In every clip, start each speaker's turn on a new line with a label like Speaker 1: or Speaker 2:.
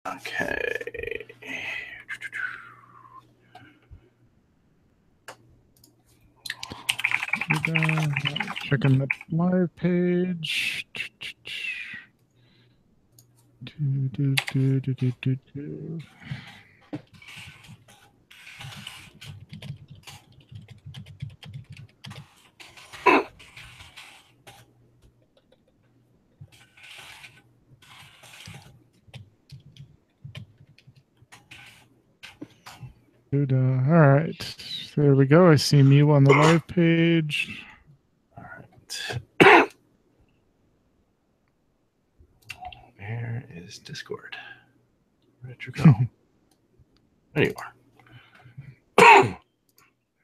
Speaker 1: Okay.
Speaker 2: Checking the live page. All right. There we go. I see Mew on the live page.
Speaker 1: All right. Where is Discord? Where'd you go? There you are.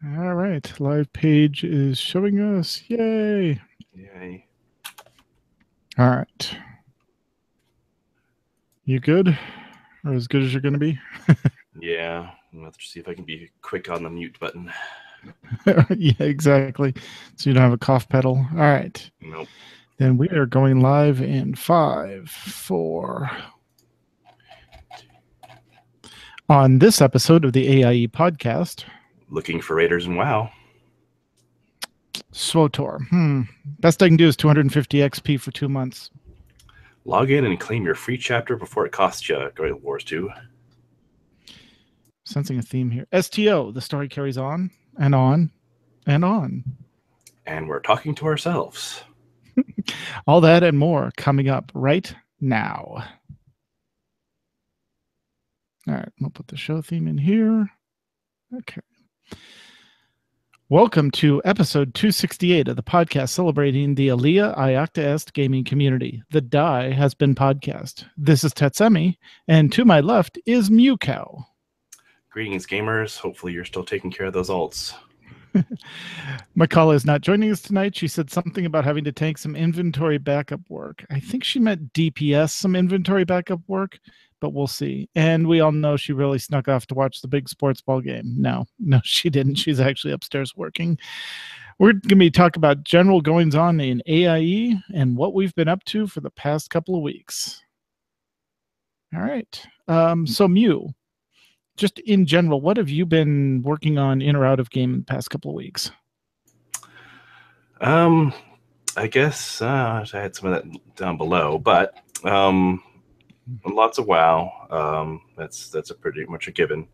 Speaker 2: All right. Live page is showing us. Yay.
Speaker 1: Yay.
Speaker 2: All right. You good? Or as good as you're going to be?
Speaker 1: Yeah. I'm going to see if I can be quick on the mute button.
Speaker 2: Yeah, exactly. So you don't have a cough pedal. All right.
Speaker 1: Nope.
Speaker 2: Then we are going live in 5, 4. On this episode of the AIE Podcast.
Speaker 1: Looking for Raiders and WoW.
Speaker 2: SWTOR. Best I can do is 250 XP for 2 months.
Speaker 1: Log in and claim your free chapter before it costs you. Guild Wars 2.
Speaker 2: Sensing a theme here. STO. The story carries on and on and on.
Speaker 1: And we're talking to ourselves.
Speaker 2: All that and more coming up right now. All right, we'll put the show theme in here. Okay. Welcome to episode 268 of the podcast celebrating the Alia Iacta Est gaming community. The Die Has Been podcast. This is Tetsemi, and to my left is Mewcow.
Speaker 1: Greetings, gamers. Hopefully you're still taking care of those alts.
Speaker 2: Makala is not joining us tonight. She said something about having to tank some inventory backup work. I think she meant DPS some inventory backup work, but we'll see. And we all know she really snuck off to watch the big sports ball game. No, she didn't. She's actually upstairs working. We're going to be talking about general goings on in AIE and what we've been up to for the past couple of weeks. All right. So Mew, just in general, what have you been working on in or out of game in the past couple of weeks?
Speaker 1: I guess I had some of that down below, but lots of WoW. That's a pretty much a given.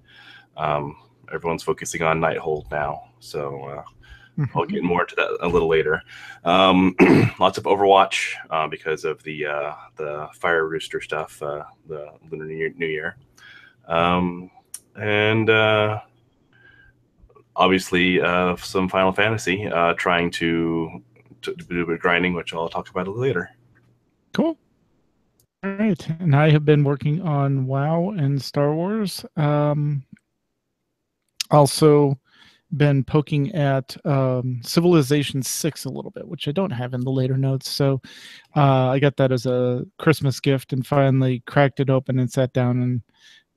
Speaker 1: Everyone's focusing on Nighthold now, so I'll get more into that a little later. Lots of Overwatch because of the Fire Rooster stuff, the Lunar New Year. And obviously some Final Fantasy, trying to do a bit of grinding, which I'll talk about a little later.
Speaker 2: Cool. All right. And I have been working on WoW and Star Wars. Also been poking at Civilization 6 a little bit, which I don't have in the later notes. So I got that as a Christmas gift and finally cracked it open and sat down and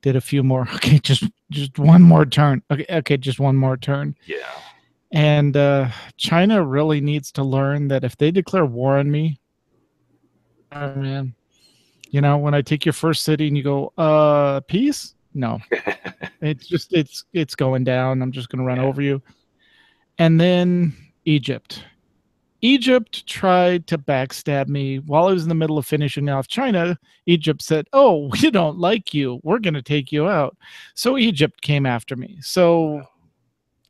Speaker 2: did a few more. Okay, just one more turn. Okay, just one more turn.
Speaker 1: Yeah.
Speaker 2: And China really needs to learn that if they declare war on me, oh man, you know, when I take your first city and you go, peace? No. it's going down. I'm just going to run over you. And then Egypt. Egypt tried to backstab me while I was in the middle of finishing off China. Egypt said, "Oh, we don't like you. We're going to take you out." So Egypt came after me. So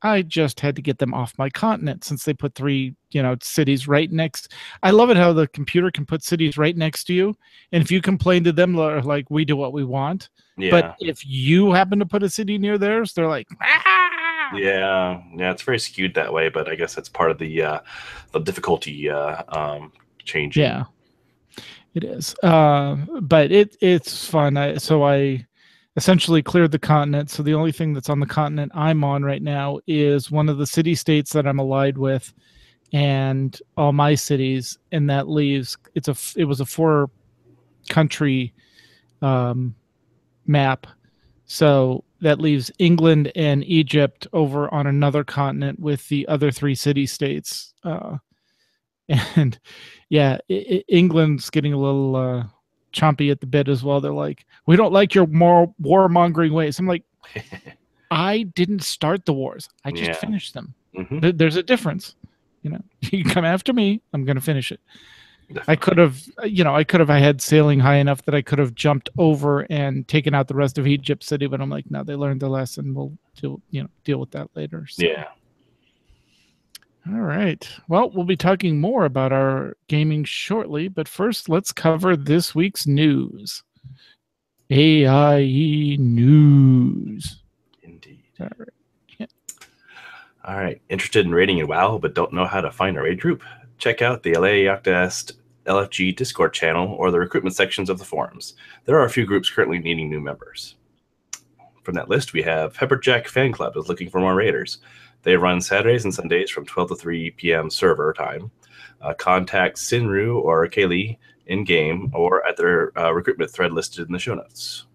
Speaker 2: I just had to get them off my continent since they put 3, cities right next. I love it how the computer can put cities right next to you. And if you complain to them, they're like, we do what we want. Yeah. But if you happen to put a city near theirs, they're like, ah!
Speaker 1: Yeah, it's very skewed that way, but I guess that's part of the difficulty changing.
Speaker 2: Yeah, it is. But it's fun. I essentially cleared the continent. So the only thing that's on the continent I'm on right now is one of the city states that I'm allied with, and all my cities. And that leaves it was a 4-country map. So that leaves England and Egypt over on another continent with the other 3 city states. And yeah, England's getting a little chompy at the bit as well. They're like, we don't like your more warmongering ways. I'm like, I didn't start the wars. I just finished them.
Speaker 1: Mm-hmm.
Speaker 2: There's a difference. You come after me, I'm going to finish it. Definitely. I could have, I had sailing high enough that I could have jumped over and taken out the rest of Egypt City, but I'm like, no, they learned their lesson. We'll deal with that later. So.
Speaker 1: Yeah.
Speaker 2: All right. Well, we'll be talking more about our gaming shortly, but first let's cover this week's news. AIE news.
Speaker 1: Indeed.
Speaker 2: All right. Yeah.
Speaker 1: All right. Interested in raiding in WoW, but don't know how to find a raid group? Check out the AIE Podcast LFG Discord channel or the recruitment sections of the forums. There are a few groups currently needing new members. From that list, we have Pepperjack Fan Club is looking for more raiders. They run Saturdays and Sundays from 12 to 3 p.m. server time. Contact Sinru or Kaylee in-game or at their recruitment thread listed in the show notes.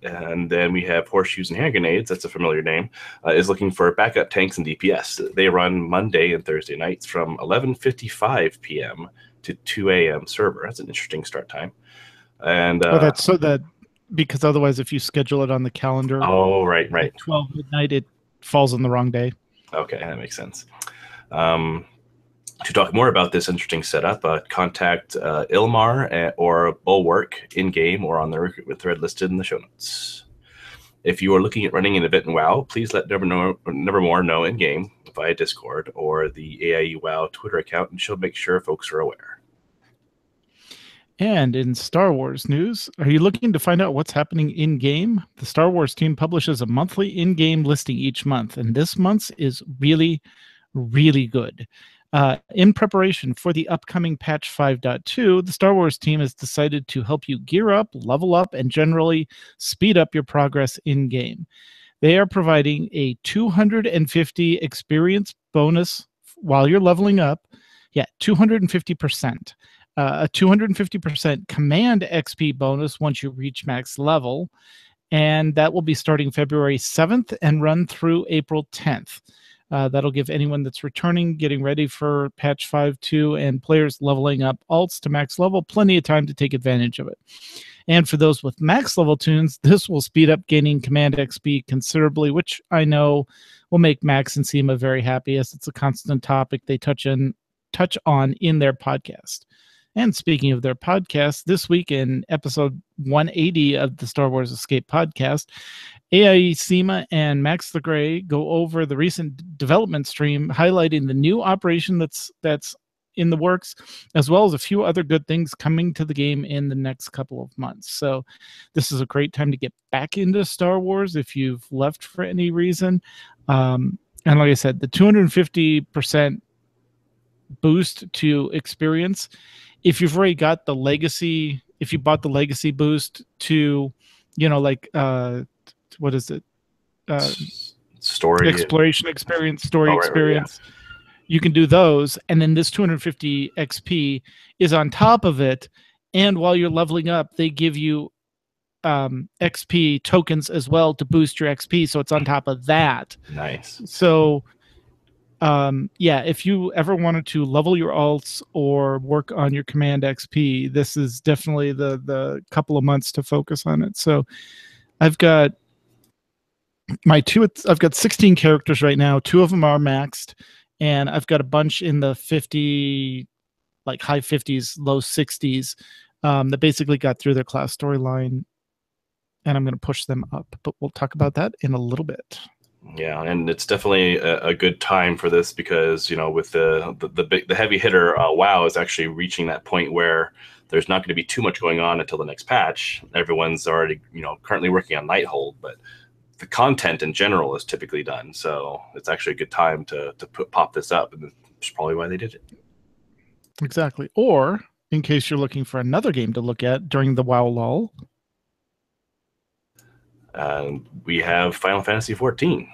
Speaker 1: And then we have Horseshoes and Hand Grenades, that's a familiar name, is looking for backup tanks and DPS. They run Monday and Thursday nights from 11:55 p.m. to 2 a.m. server. That's an interesting start time. And
Speaker 2: that's so that because otherwise if you schedule it on the calendar
Speaker 1: right.
Speaker 2: At 12 midnight, it falls on the wrong day.
Speaker 1: Okay, that makes sense. To talk more about this interesting setup, contact Ilmar or Bulwark in-game or on the recruitment thread listed in the show notes. If you are looking at running an event in WoW, please let Nevermore know in-game via Discord or the AIE WoW Twitter account, and she'll make sure folks are aware.
Speaker 2: And in Star Wars news, are you looking to find out what's happening in-game? The Star Wars team publishes a monthly in-game listing each month, and this month's is really, really good. In preparation for the upcoming patch 5.2, the Star Wars team has decided to help you gear up, level up, and generally speed up your progress in-game. They are providing a 250 experience bonus while you're leveling up. Yeah, 250%. A 250% command XP bonus once you reach max level. And that will be starting February 7th and run through April 10th. That'll give anyone that's returning, getting ready for patch 5.2, and players leveling up alts to max level plenty of time to take advantage of it. And for those with max level tunes, this will speed up gaining command XP considerably, which I know will make Max and Seema very happy, as it's a constant topic they touch on in their podcast. And speaking of their podcast, this week in episode 180 of the Star Wars Escape podcast, AIE Seema and Max the Gray go over the recent development stream, highlighting the new operation that's in the works, as well as a few other good things coming to the game in the next couple of months. So this is a great time to get back into Star Wars if you've left for any reason. And like I said, the 250% boost to experience, if you've already got the legacy, if you bought the legacy boost to, what is it?
Speaker 1: Story
Speaker 2: exploration experience, story experience.
Speaker 1: Right, yeah.
Speaker 2: You can do those, and then this 250 XP is on top of it. And while you're leveling up, they give you XP tokens as well to boost your XP. So it's on top of that.
Speaker 1: Nice.
Speaker 2: So if you ever wanted to level your alts or work on your command XP, this is definitely the couple of months to focus on it. So I've got 16 characters right now. 2 of them are maxed, and I've got a bunch in the 50, like high 50s, low 60s, that basically got through their class storyline, and I'm going to push them up, but we'll talk about that in a little bit.
Speaker 1: Yeah, and it's definitely a good time for this because, with the heavy hitter, WoW is actually reaching that point where there's not going to be too much going on until the next patch. Everyone's already, currently working on Nighthold, but the content in general is typically done. So it's actually a good time to pop this up, and that's probably why they did it.
Speaker 2: Exactly. Or in case you're looking for another game to look at during the WoW lull,
Speaker 1: we have Final Fantasy XIV.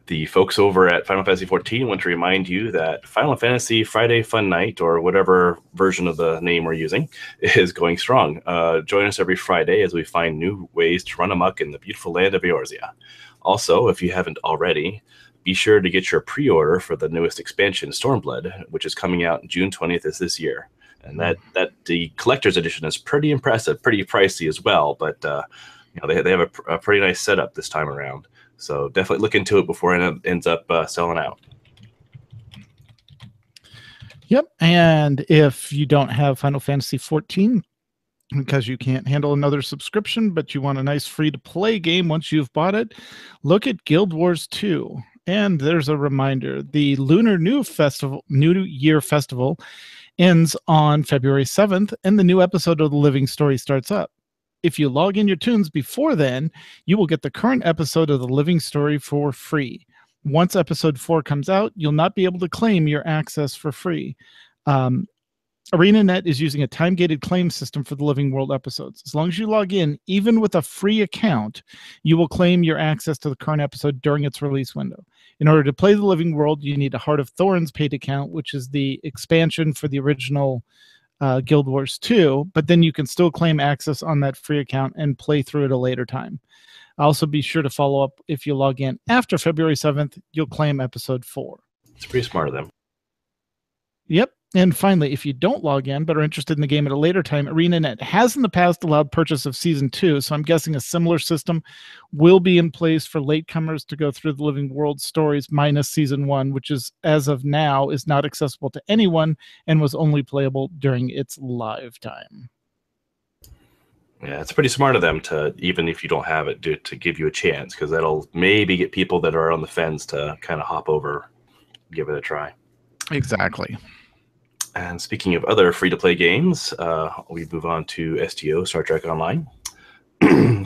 Speaker 1: The folks over at Final Fantasy XIV want to remind you that Final Fantasy Friday Fun Night, or whatever version of the name we're using, is going strong. Join us every Friday as we find new ways to run amok in the beautiful land of Eorzea. Also, if you haven't already, be sure to get your pre-order for the newest expansion, Stormblood, which is coming out June 20th this year. And that the collector's edition is pretty impressive, pretty pricey as well. But they have a pretty nice setup this time around. So definitely look into it before it ends up selling out.
Speaker 2: Yep. And if you don't have Final Fantasy XIV, because you can't handle another subscription, but you want a nice free-to-play game once you've bought it, look at Guild Wars 2. And there's a reminder. The Lunar New Year Festival ends on February 7th, and the new episode of The Living Story starts up. If you log in your tunes before then, you will get the current episode of The Living Story for free. Once episode 4 comes out, you'll not be able to claim your access for free. ArenaNet is using a time-gated claim system for the Living World episodes. As long as you log in, even with a free account, you will claim your access to the current episode during its release window. In order to play the Living World, you need a Heart of Thorns paid account, which is the expansion for the original Guild Wars 2, but then you can still claim access on that free account and play through at a later time. Also, be sure to follow up if you log in after February 7th, you'll claim episode 4.
Speaker 1: It's pretty smart of them.
Speaker 2: Yep. And finally, if you don't log in but are interested in the game at a later time, ArenaNet has in the past allowed purchase of Season 2, so I'm guessing a similar system will be in place for latecomers to go through the Living World stories minus Season 1, which is, as of now, is not accessible to anyone and was only playable during its live time.
Speaker 1: Yeah, it's pretty smart of them to, even if you don't have it, to give you a chance, because that'll maybe get people that are on the fence to kind of hop over, give it a try.
Speaker 2: Exactly.
Speaker 1: And speaking of other free-to-play games, we move on to STO, Star Trek Online.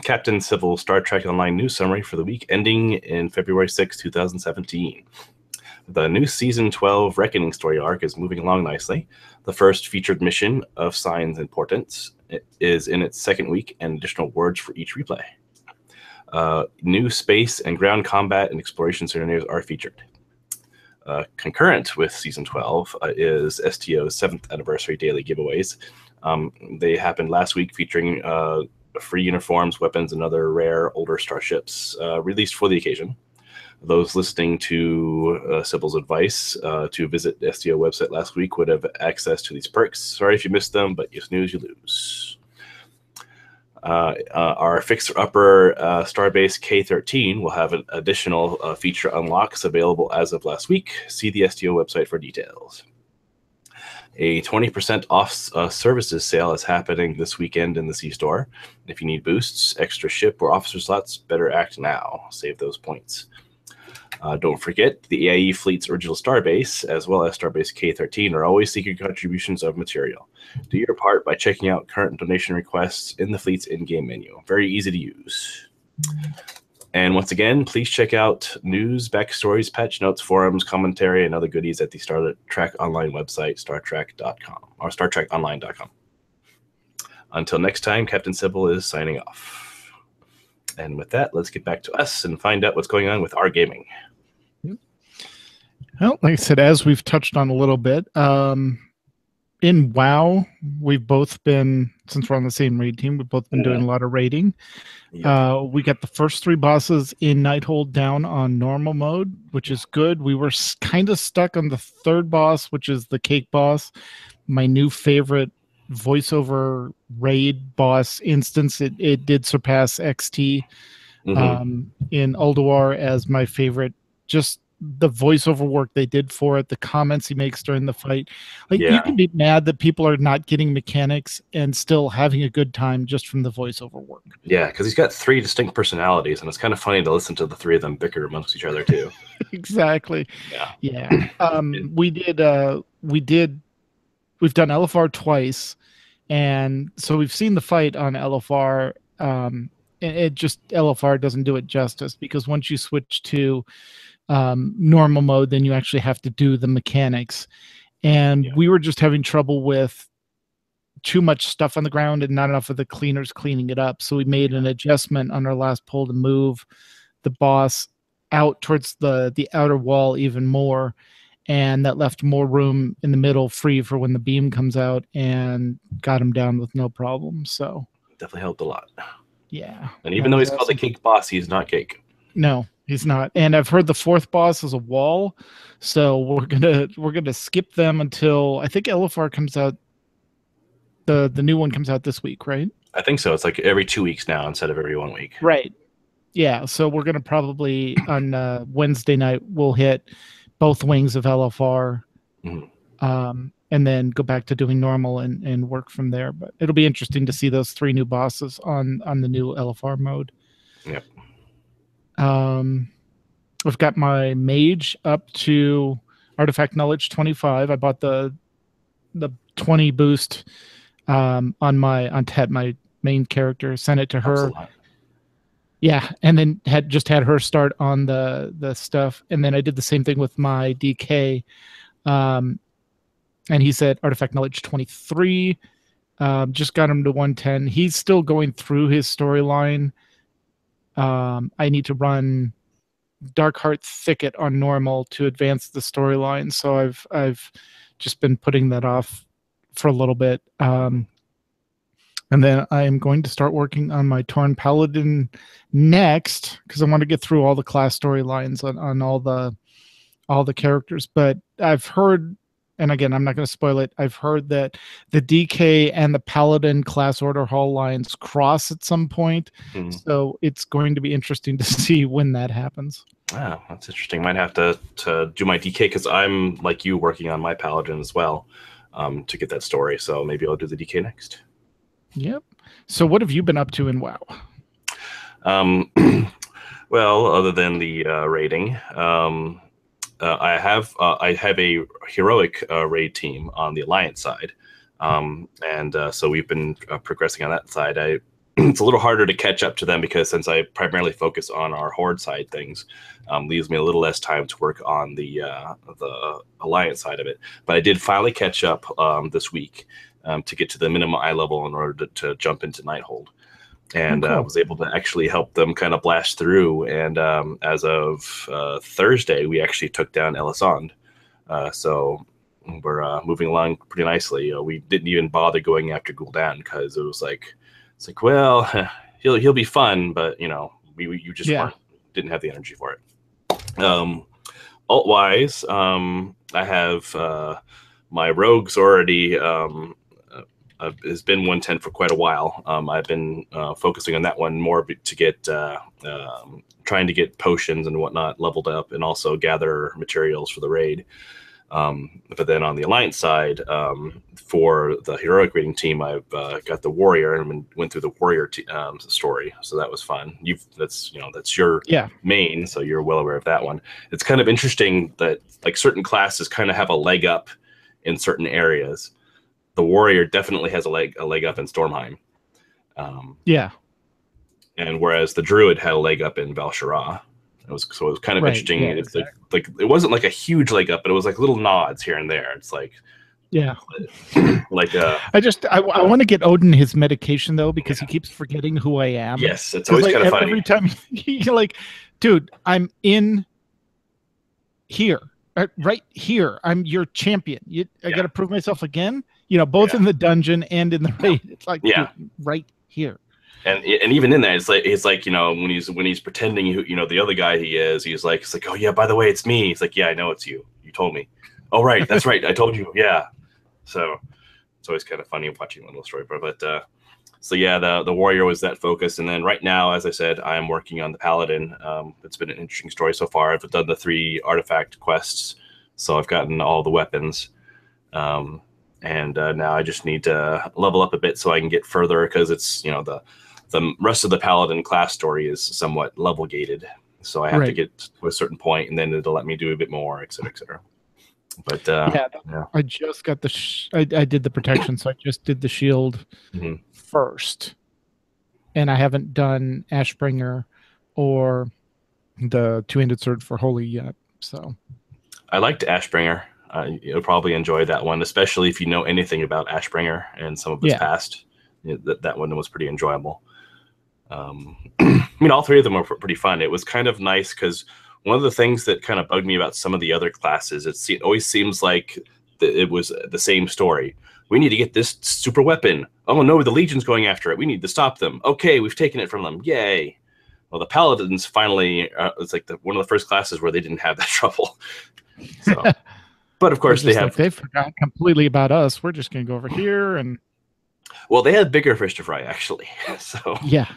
Speaker 1: Captain Civil Star Trek Online news summary for the week ending in February 6, 2017. The new Season 12 Reckoning story arc is moving along nicely. The first featured mission of Signs and Portents is in its second week, and additional words for each replay. New space and ground combat and exploration scenarios are featured. Concurrent with Season 12 is STO's 7th anniversary daily giveaways. They happened last week, featuring free uniforms, weapons, and other rare older starships released for the occasion. Those listening to Sybil's advice to visit the STO website last week would have access to these perks. Sorry if you missed them, but you snooze, you lose. Our fixer-upper Starbase K13 will have an additional feature unlocks available as of last week. See the STO website for details. A 20% off services sale is happening this weekend in the C-Store. If you need boosts, extra ship, or officer slots, better act now. Save those points. Don't forget, the AIE Fleet's original Starbase, as well as Starbase K13, are always seeking contributions of material. Do your part by checking out current donation requests in the Fleet's in-game menu. Very easy to use. And once again, please check out news, backstories, patch notes, forums, commentary, and other goodies at the Star Trek Online website, StarTrek.com, or StarTrekOnline.com. Until next time, Captain Sybil is signing off. And with that, let's get back to us and find out what's going on with our gaming.
Speaker 2: Well, like I said, as we've touched on a little bit, in WoW, we've both been, since we're on the same raid team, we've both been doing a lot of raiding. Yep. We got the first 3 bosses in Nighthold down on normal mode, which is good. We were kind of stuck on the 3rd boss, which is the cake boss. My new favorite voiceover raid boss instance. It did surpass XT in Ulduar as my favorite. Just the voiceover work they did for it, the comments he makes during the fight. Like, you can be mad that people are not getting mechanics and still having a good time just from the voiceover work.
Speaker 1: Yeah, because he's got 3 distinct personalities, and it's kind of funny to listen to the 3 of them bicker amongst each other too.
Speaker 2: Exactly. Yeah. We've done LFR twice, and so we've seen the fight on LFR. LFR doesn't do it justice, because once you switch to normal mode, then you actually have to do the mechanics. And we were just having trouble with too much stuff on the ground and not enough of the cleaners cleaning it up. So we made an adjustment on our last pull to move the boss out towards the outer wall even more. And that left more room in the middle free for when the beam comes out, and got him down with no problem. So
Speaker 1: definitely helped a lot.
Speaker 2: Yeah.
Speaker 1: And even though he's called the cake boss, he's not cake.
Speaker 2: No, he's not. And I've heard the 4th boss is a wall, so we're gonna skip them until I think LFR comes out The new one comes out this week, right?
Speaker 1: I think so. It's like every 2 weeks now instead of every 1 week.
Speaker 2: Right. Yeah. So we're gonna probably on Wednesday night we'll hit both wings of LFR, and then go back to doing normal and work from there. But it'll be interesting to see those 3 new bosses on the new LFR mode.
Speaker 1: Yep.
Speaker 2: I've got my mage up to Artifact Knowledge 25. I bought the 20 boost on Tet, my main character. Sent it to her. Yeah, and then had her start on the stuff, and then I did the same thing with my DK. And he said Artifact Knowledge 23. Just got him to 110. He's still going through his storyline. I need to run Darkheart Thicket on normal to advance the storyline, so I've just been putting that off for a little bit. And then I am going to start working on my Torn Paladin next because I want to get through all the class storylines on all the characters. But I've heard, and again, I'm not going to spoil it, I've heard that the DK and the Paladin class order hall lines cross at some point. So it's going to be interesting to see when that happens.
Speaker 1: Wow, that's interesting. Might have to do my DK because I'm like you working on my Paladin as well to get that story. So maybe I'll do the DK next.
Speaker 2: Yep. So what have you been up to in WoW?
Speaker 1: Well, other than the raiding, I have a heroic raid team on the Alliance side, and so we've been progressing on that side. It's a little harder to catch up to them because since I primarily focus on our Horde side things, leaves me a little less time to work on the Alliance side of it. But I did finally catch up this week to get to the minimum eye level in order to jump into Nighthold. And
Speaker 2: cool.
Speaker 1: was able to actually help them kind of blast through. And as of Thursday, we actually took down Elisande. So we're moving along pretty nicely. We didn't even bother going after Gul'dan because it was like, well, he'll be fun, but you just didn't have the energy for it. Alt-wise, I have my rogues already. Has been 110 for quite a while. I've been focusing on that one more to get trying to get potions and whatnot leveled up, and also gather materials for the raid. But then on the Alliance side, for the heroic raiding team, I've got the warrior and went through the warrior story, so that was fun. That's your main, so you're well aware of that one. It's kind of interesting that like certain classes kind of have a leg up in certain areas. The warrior definitely has a leg up in Stormheim. And whereas the druid had a leg up in Val-Shara. It was kind of interesting.
Speaker 2: Yeah,
Speaker 1: it's like it wasn't like a huge leg up, but it was like little nods here and there. It's like like
Speaker 2: I want to get Odin his medication though, because he keeps forgetting who I am.
Speaker 1: Yes, it's always kind of funny.
Speaker 2: Every time you're like, dude, I'm in here. Right here. I'm your champion. I got to prove myself again. Both in the dungeon and in the raid. It's like, dude, right here.
Speaker 1: And even in that, it's like when he's pretending the other guy he's like, oh yeah, by the way, it's me. He's like, yeah, I know it's you. You told me. Oh right, that's right. I told you. Yeah. So it's always kind of funny watching one little story, but so yeah, the warrior was that focus, and then right now, as I said, I am working on the Paladin. It's been an interesting story so far. I've done the 3 artifact quests, so I've gotten all the weapons. And now I just need to level up a bit so I can get further, because it's the rest of the Paladin class story is somewhat level gated, so I have to get to a certain point, and then it'll let me do a bit more, et cetera, et cetera. But
Speaker 2: I just got I did the protection, so I just did the shield first, and I haven't done Ashbringer or the two-handed sword for Holy yet. So
Speaker 1: I liked Ashbringer. You'll probably enjoy that one, especially if you know anything about Ashbringer and some of its past. That one was pretty enjoyable. I mean, all 3 of them were pretty fun. It was kind of nice because one of the things that kind of bugged me about some of the other classes, it always seems like it was the same story. We need to get this super weapon. Oh no, the Legion's going after it. We need to stop them. Okay, we've taken it from them. Yay. Well, the Paladins finally, it's like one of the first classes where they didn't have that trouble. So, but of course they
Speaker 2: forgot completely about us. We're just going to go over here and
Speaker 1: Well, they had bigger fish to fry, actually. So
Speaker 2: Yeah.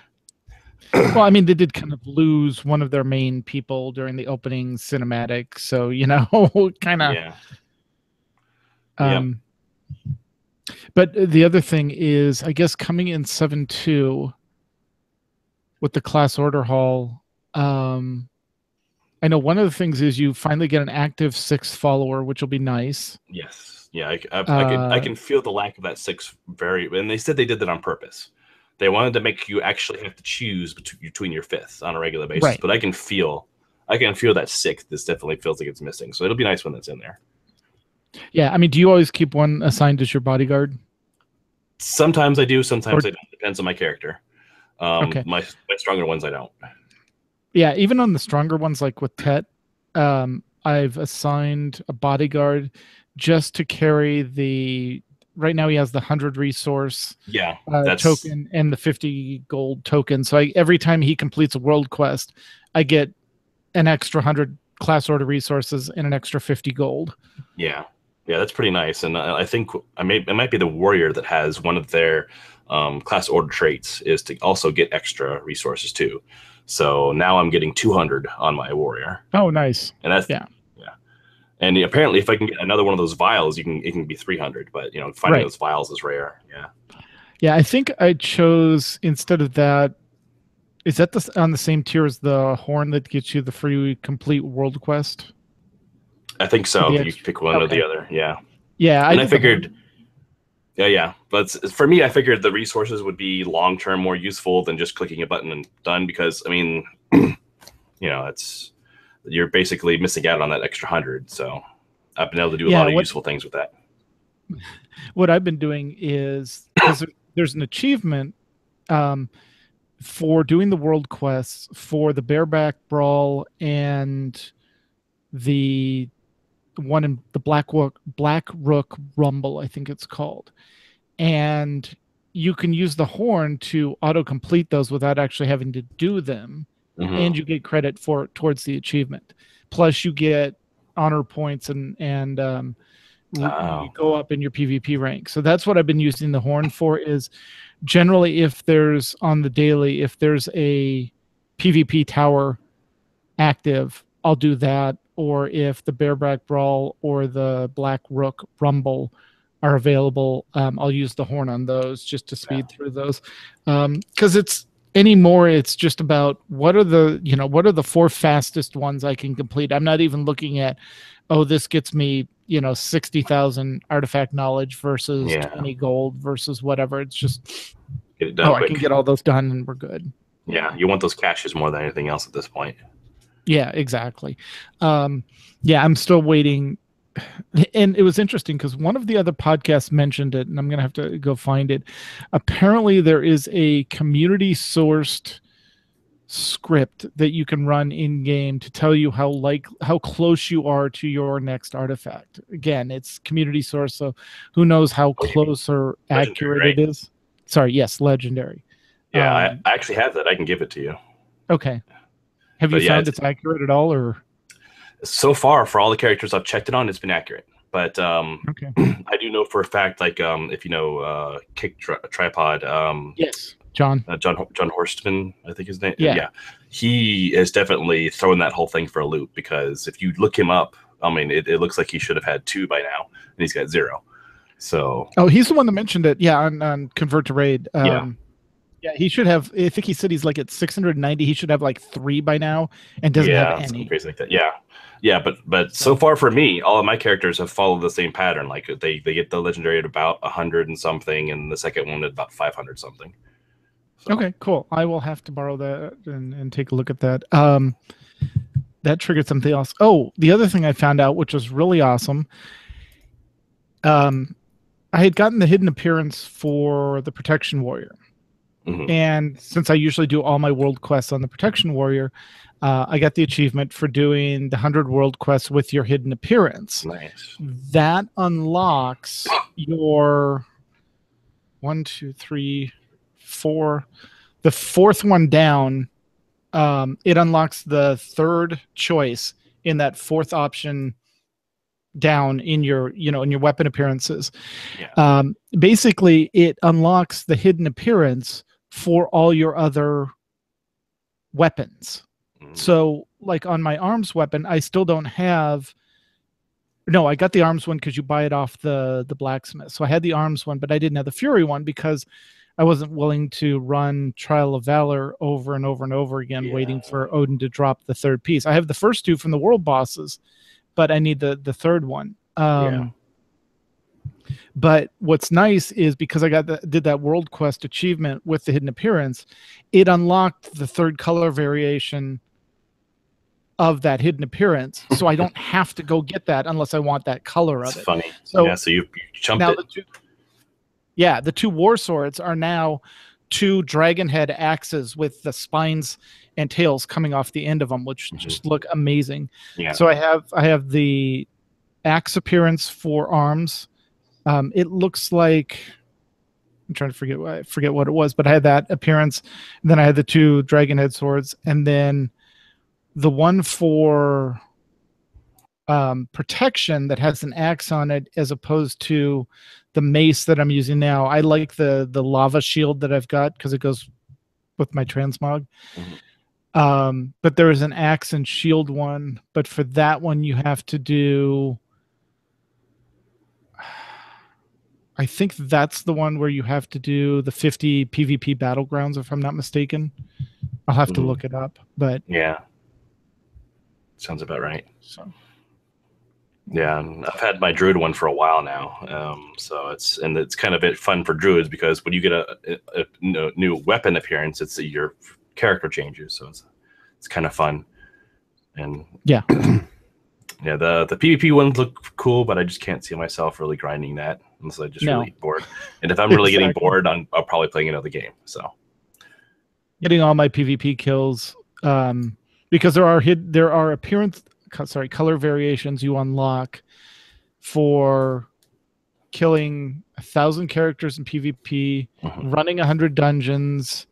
Speaker 2: Well, I mean, they did kind of lose one of their main people during the opening cinematic, so kind of.
Speaker 1: yeah.
Speaker 2: But the other thing is, I guess coming in 7.2 with the class order hall, I know one of the things is you finally get an active 6th follower, which will be nice.
Speaker 1: Yes. Yeah. I can feel the lack of that 6 and they said they did that on purpose. They wanted to make you actually have to choose between your 5ths on a regular basis.
Speaker 2: Right.
Speaker 1: But I can feel that 6th. This definitely feels like it's missing. So it'll be nice when that's in there.
Speaker 2: Yeah. I mean, do you always keep one assigned as your bodyguard?
Speaker 1: Sometimes I do. Sometimes I don't. Depends on my character.
Speaker 2: Okay.
Speaker 1: My stronger ones I don't.
Speaker 2: Yeah, even on the stronger ones, like with Tet, I've assigned a bodyguard just to carry the. Right now, he has the 100 resource token and the 50 gold token. So every time he completes a world quest, I get an extra 100 class order resources and an extra 50 gold.
Speaker 1: Yeah, that's pretty nice. And I think it might be the warrior that has one of their class order traits is to also get extra resources too. So now I'm getting 200 on my warrior.
Speaker 2: Oh, nice.
Speaker 1: And that's yeah. And apparently, if I can get another one of those vials, it can be 300. But finding those vials is rare. Yeah.
Speaker 2: Yeah, I think I chose instead of that. Is that on the same tier as the horn that gets you the free complete world quest?
Speaker 1: I think so. You can pick one or the other. Yeah.
Speaker 2: Yeah.
Speaker 1: And I figured. Yeah. But for me, I figured the resources would be long term more useful than just clicking a button and done. Because I mean, you're basically missing out on that extra 100. So I've been able to do a lot of useful things with that.
Speaker 2: What I've been doing is there's an achievement for doing the world quests for the bareback brawl and the one in the Black Rook Rumble, I think it's called. And you can use the horn to auto-complete those without actually having to do them. Mm-hmm. And you get credit for it towards the achievement. Plus you get honor points and you go up in your PvP rank. So that's what I've been using the horn for, is generally if there's on the daily, if there's a PvP tower active, I'll do that. Or if the Bareback Brawl or the Black Rook Rumble are available, I'll use the horn on those just to speed through those. Because it's just about what are the 4 fastest ones I can complete. I'm not even looking at, this gets me 60,000 artifact knowledge versus 20 gold versus whatever. It's just
Speaker 1: get it done quick.
Speaker 2: I can get all those done and we're good.
Speaker 1: Yeah, you want those caches more than anything else at this point.
Speaker 2: Yeah, exactly. I'm still waiting. And it was interesting because one of the other podcasts mentioned it, and I'm going to have to go find it. Apparently, there is a community-sourced script that you can run in-game to tell you how close you are to your next artifact. Again, it's community-sourced, so who knows how close or accurate it is. Sorry, yes, legendary.
Speaker 1: Yeah, I actually have that. I can give it to you.
Speaker 2: Okay. Have you found it's accurate at all, or?
Speaker 1: So far, for all the characters I've checked it on, it's been accurate. But
Speaker 2: okay.
Speaker 1: I do know for a fact, like if you know Kick Tripod.
Speaker 2: Yes, John
Speaker 1: Horstman, I think his name.
Speaker 2: Yeah,
Speaker 1: he is definitely throwing that whole thing for a loop, because if you look him up, I mean, it looks like he should have had 2 by now, and he's got 0. So.
Speaker 2: Oh, he's the one that mentioned it. Yeah, on Convert to Raid. Yeah, he should have. I think he said he's like at 690. He should have like 3 by now, and doesn't have any.
Speaker 1: Crazy like that. Yeah, but so far for me, all of my characters have followed the same pattern. Like they get the legendary at about 100 and something, and the second one at about 500 something. So. Okay,
Speaker 2: cool. I will have to borrow that and take a look at that. That triggered something else. Oh, the other thing I found out, which was really awesome. I had gotten the hidden appearance for the Protection Warrior. Mm-hmm. And since I usually do all my world quests on the Protection Warrior, I got the achievement for doing the 100 world quests with your hidden appearance.
Speaker 1: Nice.
Speaker 2: That unlocks your 1, 2, 3, 4. The 4th one down, it unlocks the 3rd choice in that 4th option down in your, in your weapon appearances.
Speaker 1: Yeah.
Speaker 2: Basically, it unlocks the hidden appearance for all your other weapons. So, like on my arms weapon, I still don't have. No, I got the arms one because you buy it off the blacksmith. So I had the arms one, but I didn't have the fury one because I wasn't willing to run Trial of Valor over and over and over again, waiting for Odin to drop the third piece. I have the first two from the world bosses, but I need the third one. But what's nice is because I did that world quest achievement with the hidden appearance, it unlocked the third color variation of that hidden appearance, so I don't have to go get that unless I want that color of it.
Speaker 1: Funny. So you jumped
Speaker 2: now
Speaker 1: it.
Speaker 2: The two war swords are now two dragon head axes with the spines and tails coming off the end of them, which just look amazing.
Speaker 1: Yeah.
Speaker 2: So I have the axe appearance for arms. It looks like, I'm trying to forget what it was, but I had that appearance. And then I had the two dragon head swords, and then the one for protection that has an axe on it, as opposed to the mace that I'm using now. I like the lava shield that I've got because it goes with my transmog. But there is an axe and shield one, but for that one you have to do, I think that's the one where you have to do the 50 PvP battlegrounds, if I'm not mistaken. I'll have to look it up, but
Speaker 1: yeah, sounds about right.
Speaker 2: So
Speaker 1: yeah, I've had my druid one for a while now, so it's kind of fun for druids because when you get a new weapon appearance, it's your character changes, so it's kind of fun. And
Speaker 2: yeah.
Speaker 1: Yeah, the PvP ones look cool, but I just can't see myself really grinding that unless I'm just really bored. And if I'm really getting bored, I'm probably playing another game. So
Speaker 2: getting all my PvP kills, because there are color variations you unlock for killing 1,000 characters in PvP, running 100 dungeons,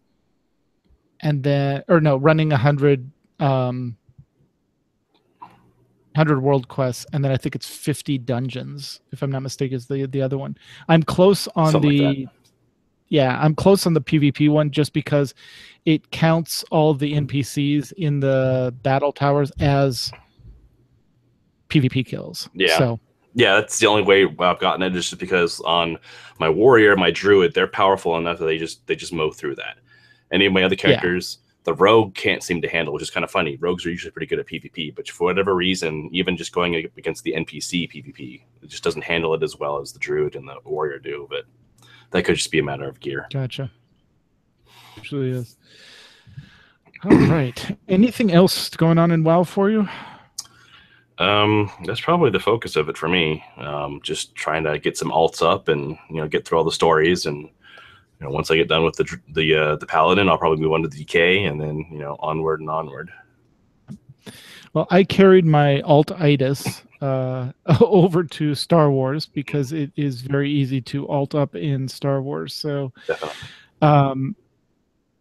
Speaker 2: and then running 100 world quests, and then I think it's 50 dungeons, if I'm not mistaken, is the other one. I'm close on I'm close on the PvP one just because it counts all the NPCs in the battle towers as PvP kills.
Speaker 1: Yeah.
Speaker 2: So
Speaker 1: yeah, that's the only way I've gotten it, just because on my warrior, my druid, they're powerful enough that they just mow through that. Any of my other characters, the rogue can't seem to handle, which is kind of funny. Rogues are usually pretty good at PvP, but for whatever reason, even just going against the NPC PvP, it just doesn't handle it as well as the druid and the warrior do. But that could just be a matter of gear.
Speaker 2: Gotcha. Actually is. All right. Anything else going on in WoW for you?
Speaker 1: That's probably the focus of it for me. Just trying to get some alts up and get through all the stories, and once I get done with the Paladin, I'll probably move on to the DK, and then onward and onward.
Speaker 2: Well, I carried my alt-itis over to Star Wars because it is very easy to alt up in Star Wars. So,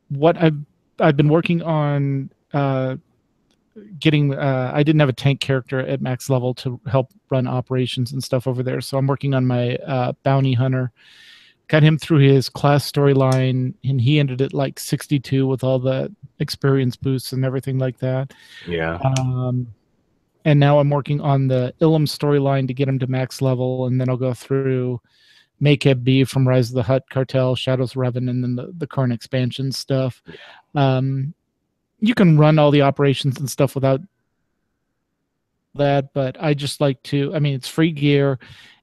Speaker 2: what I've been working on getting. I didn't have a tank character at max level to help run operations and stuff over there, so I'm working on my bounty hunter. Got him through his class storyline, and he ended at like 62 with all the experience boosts and everything like that.
Speaker 1: Yeah.
Speaker 2: And now I'm working on the Ilum storyline to get him to max level, and then I'll go through Makeb B from Rise of the Hutt Cartel, Shadows of Revan, and then the current expansion stuff. You can run all the operations and stuff without that, but I just like to, it's free gear,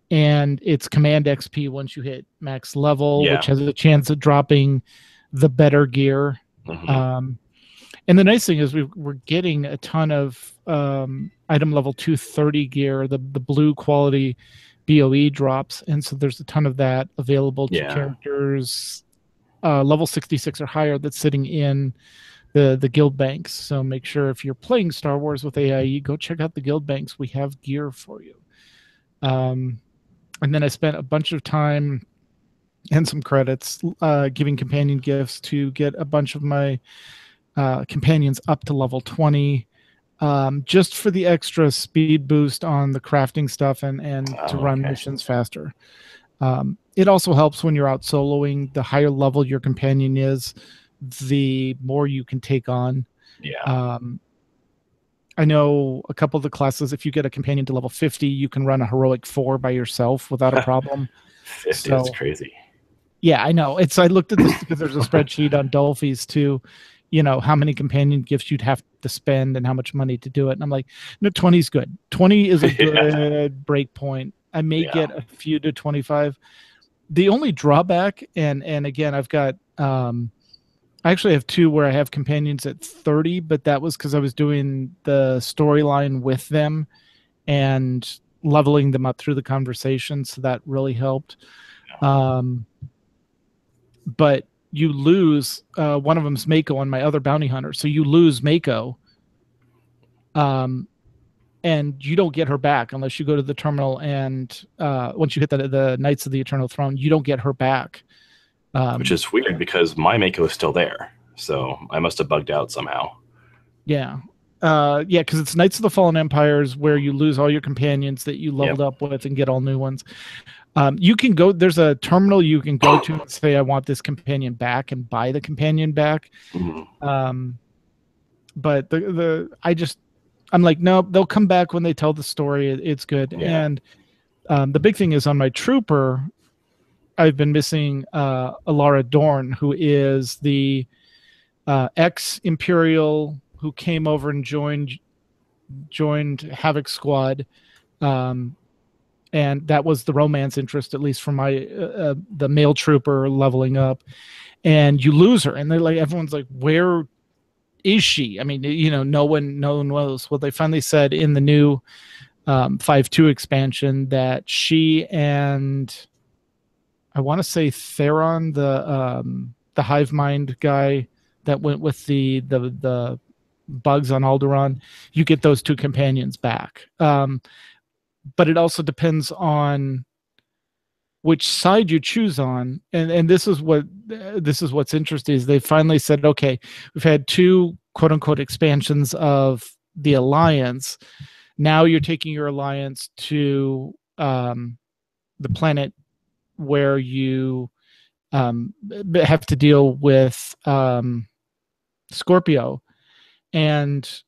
Speaker 2: and it's command XP once you hit max level, which has a chance of dropping the better gear. And the nice thing is we're getting a ton of item level 230 gear, the blue quality BOE drops, and so there's a ton of that available to characters level 66 or higher that's sitting in the guild banks. So make sure if you're playing Star Wars with AIE, go check out the guild banks. We have gear for you. And then I spent a bunch of time and some credits giving companion gifts to get a bunch of my companions up to level 20. just for the extra speed boost on the crafting stuff and to run missions faster. It also helps when you're out soloing. The higher level your companion is, the more you can take on.
Speaker 1: Yeah.
Speaker 2: I know a couple of the classes, if you get a companion to level 50, you can run a heroic 4 by yourself without a problem.
Speaker 1: 50 is crazy.
Speaker 2: Yeah, I know. I looked at this because there's a spreadsheet on Dolphys too, how many companion gifts you'd have to spend and how much money to do it. And I'm like, no, 20 is good. 20 is a good break point. I may get a few to 25. The only drawback, and again, I've got, I actually have 2 where I have companions at 30, but that was because I was doing the storyline with them and leveling them up through the conversation. So that really helped. But you lose, one of them's Mako on my other bounty hunter. So you lose Mako. And you don't get her back unless you go to the terminal, and once you hit the Knights of the Eternal Throne, you don't get her back.
Speaker 1: Which is weird because my Mako is still there. So I must have bugged out somehow.
Speaker 2: Yeah. Because it's Knights of the Fallen Empires where you lose all your companions that you leveled up with and get all new ones. You can go, there's a terminal you can go to and say, I want this companion back, and buy the companion back. Mm-hmm. But I'm like, no, they'll come back when they tell the story. It's good. Yeah. And the big thing is on my trooper, I've been missing Alara Dorn, who is the ex-Imperial who came over and joined Havoc Squad. And that was the romance interest, at least for my the male trooper leveling up. And you lose her, and they're like, everyone's like, where is she? I mean, no one knows. Well, they finally said in the new 5.2 expansion that she and I want to say Theron, the hive mind guy that went with the bugs on Alderaan, you get those 2 companions back. But it also depends on which side you choose on, and this is what's interesting is they finally said, okay, we've had 2 quote unquote expansions of the Alliance. Now you're taking your Alliance to the planet where you have to deal with Scorpio, and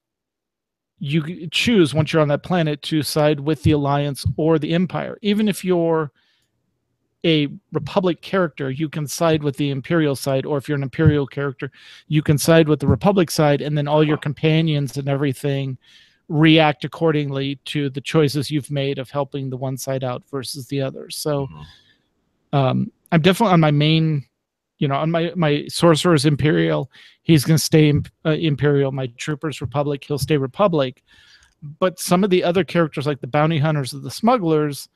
Speaker 2: you choose once you're on that planet to side with the Alliance or the Empire. Even if you're a Republic character, you can side with the Imperial side, or if you're an Imperial character, you can side with the Republic side, and then all your companions and everything react accordingly to the choices you've made of helping the one side out versus the other. So I'm definitely on my main, on my Sorcerer's Imperial, he's going to stay Imperial. My Trooper's Republic, he'll stay Republic. But some of the other characters, like the Bounty Hunters or the Smugglers,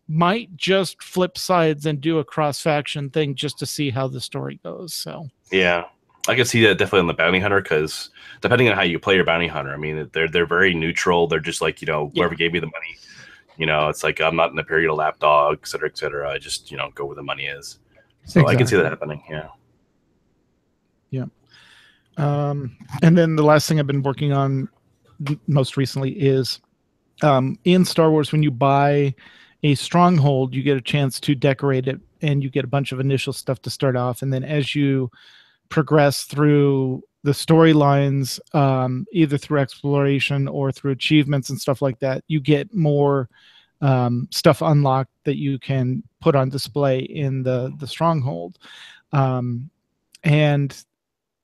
Speaker 2: might just flip sides and do a cross-faction thing just to see how the story goes. So
Speaker 1: yeah, I can see that definitely on the Bounty Hunter, because depending on how you play your Bounty Hunter, I mean, they're very neutral. They're just like, whoever gave me the money. It's like, I'm not an Imperial lapdog, et cetera, et cetera. I just, go where the money is. So exactly. I can see that happening. Yeah.
Speaker 2: Yeah. And then the last thing I've been working on most recently is in Star Wars, when you buy a stronghold, you get a chance to decorate it, and you get a bunch of initial stuff to start off. And then as you progress through the storylines, either through exploration or through achievements and stuff like that, you get more stuff unlocked that you can put on display in the stronghold. And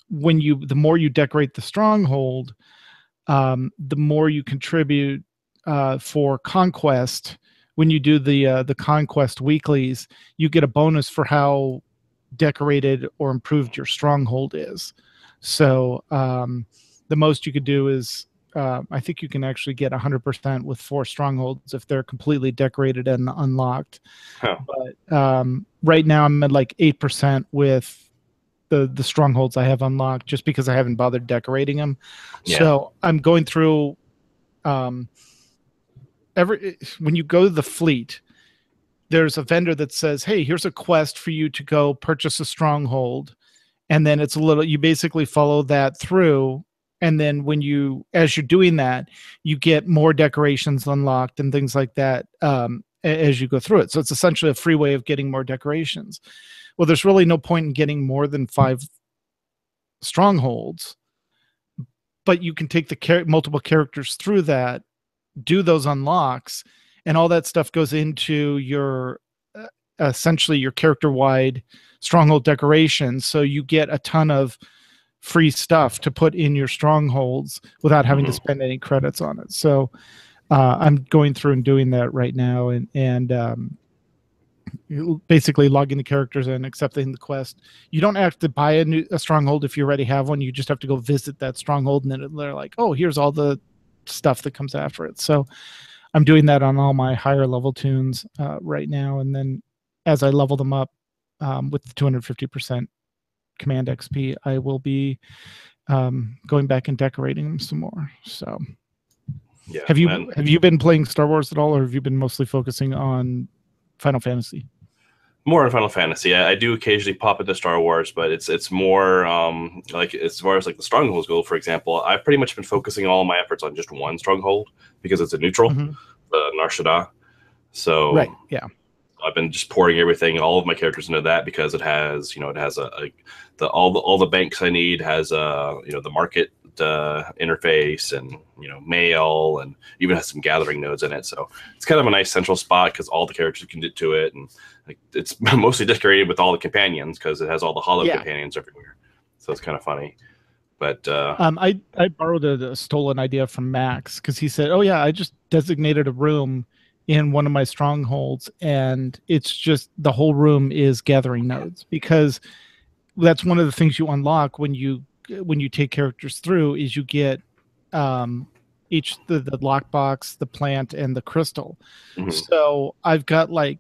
Speaker 2: the more you decorate the stronghold, the more you contribute for conquest. When you do the conquest weeklies, you get a bonus for how decorated or improved your stronghold is. So the most you could do is I think you can actually get 100% with 4 strongholds if they're completely decorated and unlocked. Huh. But right now I'm at like 8% with the strongholds I have unlocked, just because I haven't bothered decorating them. Yeah. So I'm going through when you go to the fleet, there's a vendor that says, hey, here's a quest for you to go purchase a stronghold. And then it's you basically follow that through, And then as you're doing that, you get more decorations unlocked and things like that as you go through it. So it's essentially a free way of getting more decorations. Well, there's really no point in getting more than 5 strongholds, but you can take the multiple characters through that, do those unlocks, and all that stuff goes into your essentially your character-wide stronghold decorations. So you get a ton of free stuff to put in your strongholds without having to spend any credits on it. So I'm going through and doing that right now, and basically logging the characters in, accepting the quest. You don't have to buy a stronghold if you already have one. You just have to go visit that stronghold, and then they're like, oh, here's all the stuff that comes after it. So I'm doing that on all my higher level tunes right now, and then as I level them up with the 250% command XP, I will be going back and decorating them some more. So
Speaker 1: yeah,
Speaker 2: have you been playing Star Wars at all, or have you been mostly focusing on Final Fantasy?
Speaker 1: More in Final Fantasy. I do occasionally pop into Star Wars, but it's more like as far as like the strongholds go, for example, I've pretty much been focusing all my efforts on just one stronghold because it's a neutral, the Nar Shaddaa. So
Speaker 2: right, yeah.
Speaker 1: I've been just pouring everything, all of my characters into that because it has, it has all the banks I need, has the market interface and mail, and even has some gathering nodes in it. So it's kind of a nice central spot because all the characters can get to it, and it's mostly decorated with all the companions because it has all the hollow companions everywhere. So it's kind of funny. But
Speaker 2: I borrowed a stolen idea from Max because he said, "Oh yeah, I just designated a room in one of my strongholds, and it's just the whole room is gathering nodes, because that's one of the things you unlock when you take characters through is you get each the lockbox, the plant, and the crystal. So I've got like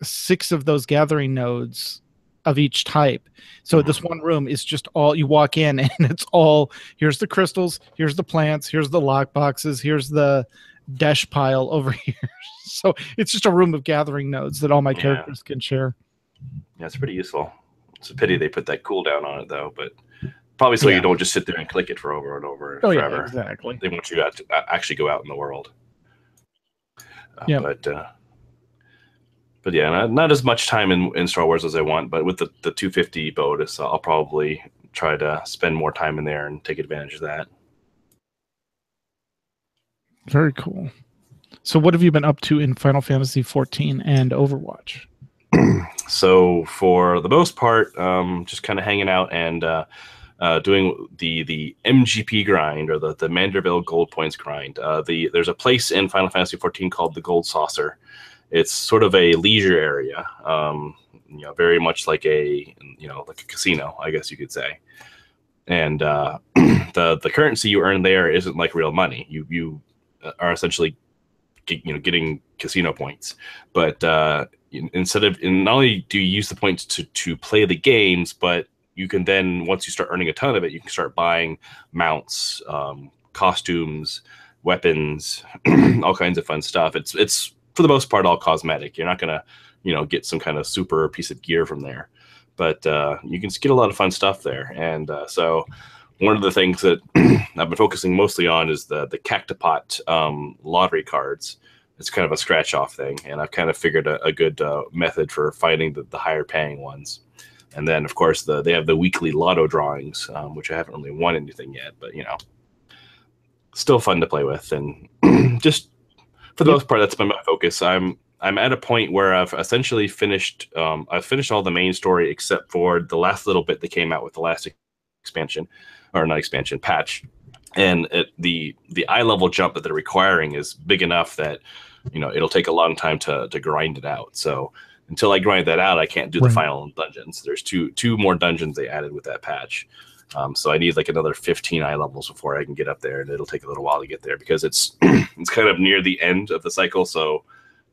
Speaker 2: 6 of those gathering nodes of each type. So this one room is just all, you walk in and it's all, here's the crystals, here's the plants, here's the lockboxes, here's the dash pile over here. So it's just a room of gathering nodes that all my characters can share.
Speaker 1: Yeah, it's pretty useful. It's a pity they put that cooldown on it though, but probably so you don't just sit there and click it for over and over forever.
Speaker 2: Yeah, exactly.
Speaker 1: They want you to actually go out in the world. But yeah, not as much time in Star Wars as I want, but with the 250 bonus, I'll probably try to spend more time in there and take advantage of that.
Speaker 2: Very cool. So what have you been up to in Final Fantasy XIV and Overwatch?
Speaker 1: So for the most part, just kind of hanging out and doing the MGP grind, or the Manderville Gold Points grind. There's a place in Final Fantasy XIV called the Gold Saucer. It's sort of a leisure area, very much like a casino, I guess you could say. And the currency you earn there isn't like real money. You are essentially getting casino points, but not only do you use the points to play the games, but you can then, once you start earning a ton of it, you can start buying mounts, costumes, weapons, all kinds of fun stuff. It's for the most part all cosmetic. You're not gonna get some kind of super piece of gear from there, but you can get a lot of fun stuff there. And so one of the things that I've been focusing mostly on is the Cactopot lottery cards. It's kind of a scratch off thing, and I've kind of figured a good method for finding the higher paying ones. And then of course they have the weekly lotto drawings, which I haven't really won anything yet, but still fun to play with. And just for the most part, that's been my focus. I'm at a point where I've essentially finished. I've finished all the main story except for the last little bit that came out with the last expansion, or not expansion, patch. And the eye level jump that they're requiring is big enough that it'll take a long time to grind it out. So until I grind that out, I can't do the final dungeons. There's two more dungeons they added with that patch. So I need like another 15 eye levels before I can get up there, and it'll take a little while to get there because it's it's kind of near the end of the cycle. So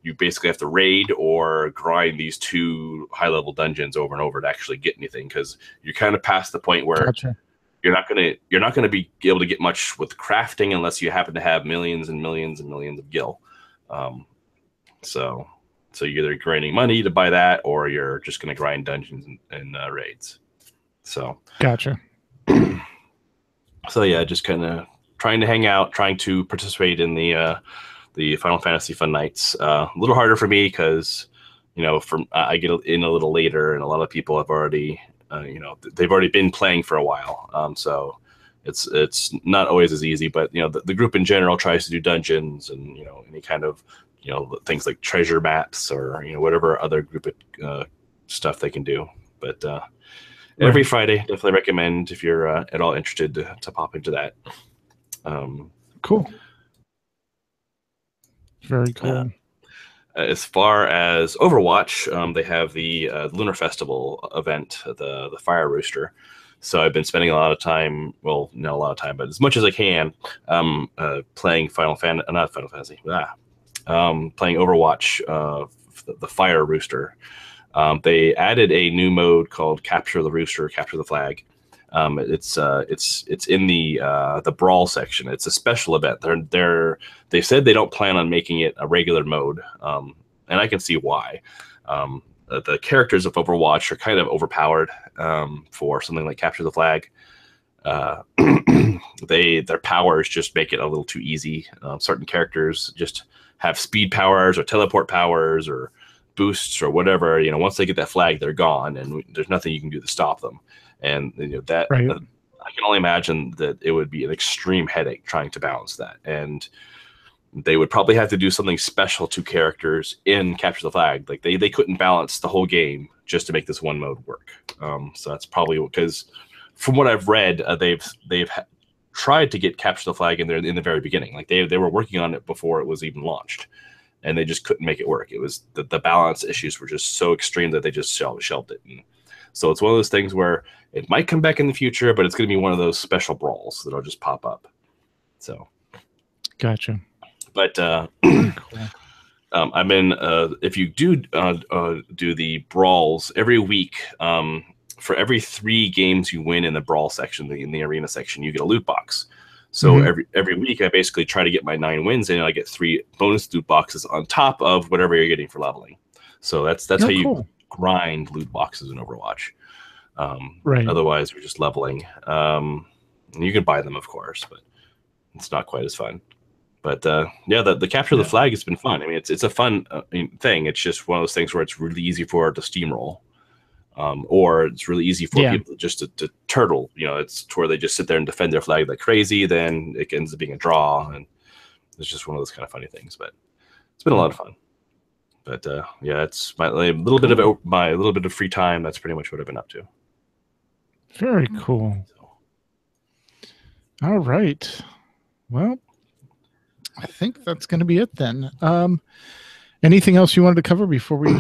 Speaker 1: you basically have to raid or grind these 2 high level dungeons over and over to actually get anything, because you're kind of past the point where you're not gonna be able to get much with crafting unless you happen to have millions and millions and millions of gil. So you're either grinding money to buy that, or you're just gonna grind dungeons and raids. So
Speaker 2: gotcha.
Speaker 1: So So yeah, just kind of trying to hang out, trying to participate in the Final Fantasy Fun Nights. A little harder for me because, I get in a little later, and a lot of people have already, they've already been playing for a while. So it's not always as easy, but the group in general tries to do dungeons and any kind of things like treasure maps or whatever other group of stuff they can do. But every Friday, definitely recommend if you're at all interested to pop into that.
Speaker 2: Cool. Very cool.
Speaker 1: As far as Overwatch, they have the Lunar Festival event, the Fire Rooster. So I've been spending a lot of time, well, not a lot of time, but as much as I can, playing playing Overwatch, the Fire Rooster. They added a new mode called Capture the Rooster, Capture the Flag. It's in the brawl section. It's a special event. They said they don't plan on making it a regular mode, and I can see why. The characters of Overwatch are kind of overpowered for something like Capture the Flag. Their powers just make it a little too easy. Certain characters just have speed powers or teleport powers or boosts or whatever. Once they get that flag, they're gone, and there's nothing you can do to stop them. And that I can only imagine that it would be an extreme headache trying to balance that. And they would probably have to do something special to characters in Capture the Flag. Like they couldn't balance the whole game just to make this one mode work. So that's probably because, from what I've read, they've tried to get Capture the Flag in there in the very beginning. Like they were working on it before it was even launched, and they just couldn't make it work. It was the balance issues were just so extreme that they just shelved it. And so it's one of those things where it might come back in the future, but it's going to be one of those special brawls that'll just pop up. So,
Speaker 2: gotcha.
Speaker 1: But
Speaker 2: cool.
Speaker 1: I'm in. If you do the brawls every week, for every 3 games you win in the brawl section, in the arena section, you get a loot box. So every week, I basically try to get my 9 wins in, and I get 3 bonus loot boxes on top of whatever you're getting for leveling. So that's how you grind loot boxes in Overwatch. Otherwise, you're just leveling. You can buy them, of course, but it's not quite as fun. But the Capture the Flag has been fun. I mean, it's a fun thing. It's just one of those things where it's really easy for it to steamroll. Or it's really easy for people just to turtle. It's to where they just sit there and defend their flag like crazy. Then it ends up being a draw, and it's just one of those kind of funny things. But it's been a lot of fun. But it's my little bit of free time. That's pretty much what I've been up to.
Speaker 2: Very cool. All right. Well, I think that's going to be it then. Anything else you wanted to cover before we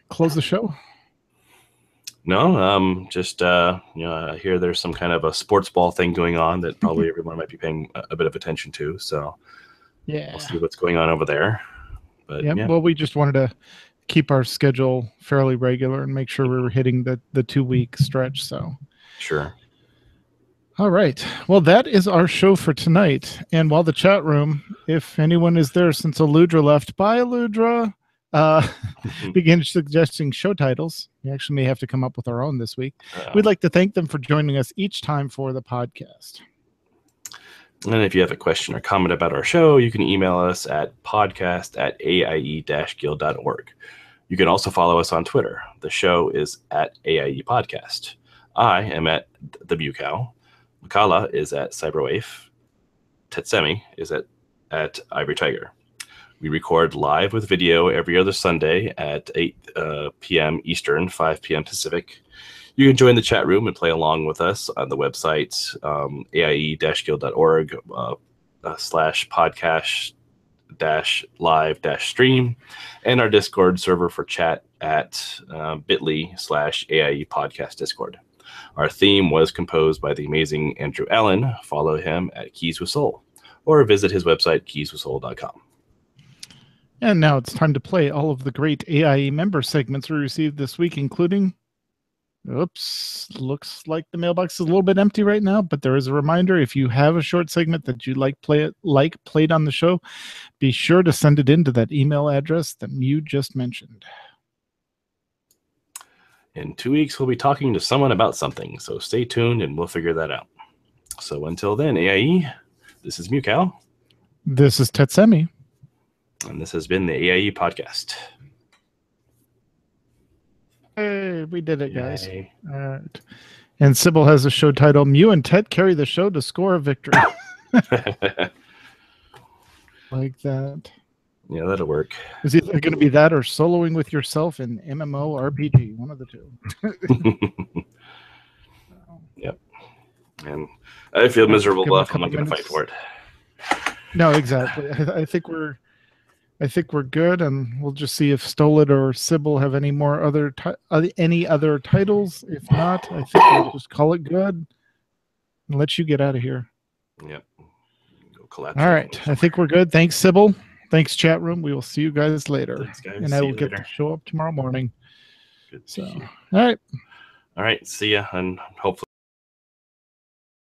Speaker 2: close the show?
Speaker 1: No, just I hear there's some kind of a sports ball thing going on that probably everyone might be paying a bit of attention to. So we'll see what's going on over there. But
Speaker 2: well, we just wanted to keep our schedule fairly regular and make sure we were hitting the 2-week stretch. So
Speaker 1: sure.
Speaker 2: All right. Well, that is our show for tonight. And while the chat room, if anyone is there since Aludra left, bye Aludra. Begin suggesting show titles. We actually may have to come up with our own this week. We'd like to thank them for joining us each time for the podcast.
Speaker 1: And if you have a question or comment about our show, you can email us at podcast@aie-guild.org. You can also follow us on Twitter. The show is at AIE Podcast. I am at The Bucow. Makala is at Cyberwaif. Tetsemi is at Ivory Tiger. We record live with video every other Sunday at 8 p.m. Eastern, 5 p.m. Pacific. You can join the chat room and play along with us on the website, aie-guild.org /podcast-live-stream, and our Discord server for chat at bit.ly/AIE Podcast Discord. Our theme was composed by the amazing Andrew Allen. Follow him at Keys with Soul, or visit his website, keyswithsoul.com.
Speaker 2: And now it's time to play all of the great AIE member segments we received this week, including... Oops, looks like the mailbox is a little bit empty right now, but there is a reminder, if you have a short segment that you'd like played on the show, be sure to send it in to that email address that you just mentioned.
Speaker 1: In 2 weeks, we'll be talking to someone about something, so stay tuned and we'll figure that out. So until then, AIE, this is Mukau.
Speaker 2: This is Tetsemi.
Speaker 1: And this has been the AIE Podcast.
Speaker 2: Hey, we did it, guys.
Speaker 1: Yay.
Speaker 2: All right. And Sybil has a show title, Mew and Tet carry the show to score a victory. Like that.
Speaker 1: Yeah, that'll work.
Speaker 2: Is either going to be that or soloing with yourself in MMORPG? One of the two.
Speaker 1: Yep. And I feel miserable, but I'm not going to fight for it.
Speaker 2: No, exactly. I think we're good, and we'll just see if Stolit or Sybil have any more other titles. If not, I think we'll just call it good and let you get out of here.
Speaker 1: Yep. Go collapse.
Speaker 2: All right. I think we're good. Thanks, Sybil. Thanks, chat room. We will see you guys later.
Speaker 1: Thanks, guys.
Speaker 2: And I will get to show up tomorrow morning.
Speaker 1: Good.
Speaker 2: So, all right.
Speaker 1: All right. See ya, and hopefully.